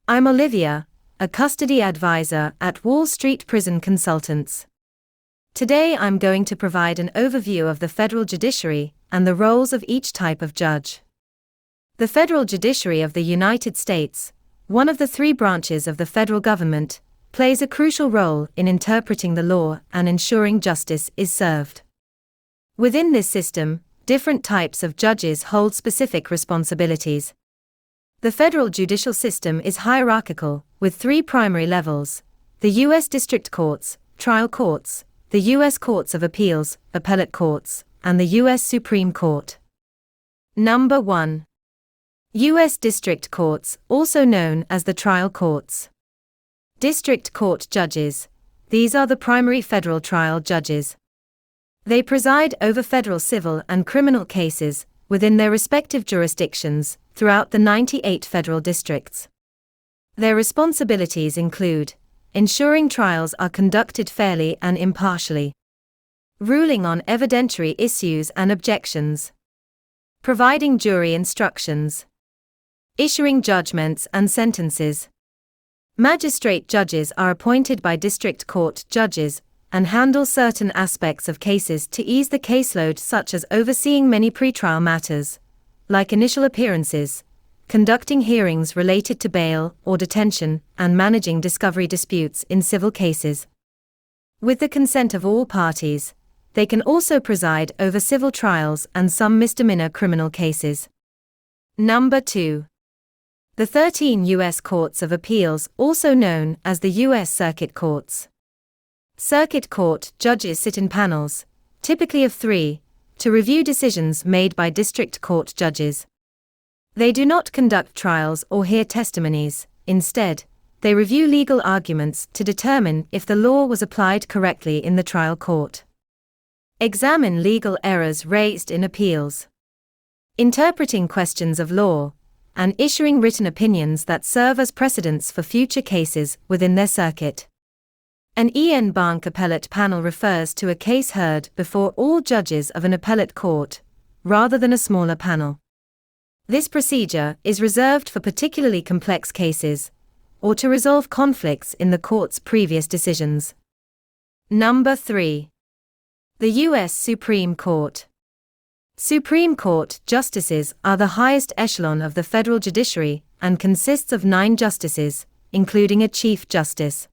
I'm Olivia, a custody advisor at Wall Street Prison Consultants. Today I'm going to provide an overview of the federal judiciary and the roles of each type of judge. The federal judiciary of the United States, one of the three branches of the federal government, plays a crucial role in interpreting the law and ensuring justice is served. Within this system, different types of judges hold specific responsibilities. The federal judicial system is hierarchical, with three primary levels: the U.S. District Courts, Trial Courts, the U.S. Courts of Appeals, Appellate Courts, and the U.S. Supreme Court. Number 1. U.S. District Courts, also known as the Trial Courts. District Court Judges. These are the primary federal trial judges. They preside over federal civil and criminal cases within their respective jurisdictions throughout the 98 federal districts. Their responsibilities include ensuring trials are conducted fairly and impartially, ruling on evidentiary issues and objections, providing jury instructions, issuing judgments and sentences. Magistrate judges are appointed by district court judges and handle certain aspects of cases to ease the caseload, such as overseeing many pretrial matters, like initial appearances, conducting hearings related to bail or detention, and managing discovery disputes in civil cases. With the consent of all parties, they can also preside over civil trials and some misdemeanor criminal cases. Number 2. The 13 U.S. Courts of Appeals, also known as the U.S. Circuit Courts. Circuit court judges sit in panels, typically of 3, to review decisions made by district court judges. They do not conduct trials or hear testimonies. Instead, they review legal arguments to determine if the law was applied correctly in the trial court, examine legal errors raised in appeals, interpreting questions of law, and issuing written opinions that serve as precedents for future cases within their circuit. An en banc appellate panel refers to a case heard before all judges of an appellate court, rather than a smaller panel. This procedure is reserved for particularly complex cases, or to resolve conflicts in the court's previous decisions. Number 3. The U.S. Supreme Court. Supreme Court justices are the highest echelon of the federal judiciary and consists of 9 justices, including a Chief Justice.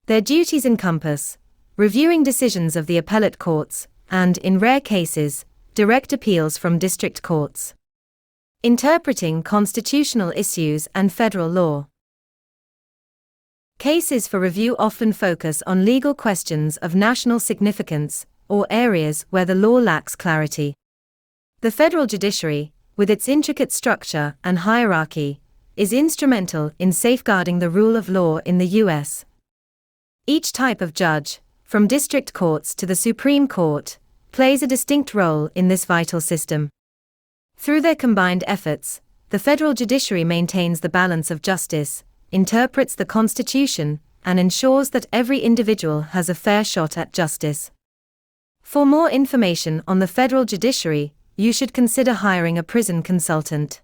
Their duties encompass reviewing decisions of the appellate courts and, in rare cases, direct appeals from district courts, interpreting constitutional issues and federal law. Cases for review often focus on legal questions of national significance or areas where the law lacks clarity. The federal judiciary, with its intricate structure and hierarchy, is instrumental in safeguarding the rule of law in the U.S. Each type of judge, from district courts to the Supreme Court, plays a distinct role in this vital system. Through their combined efforts, the federal judiciary maintains the balance of justice, interprets the Constitution, and ensures that every individual has a fair shot at justice. For more information on the federal judiciary, you should consider hiring a prison consultant.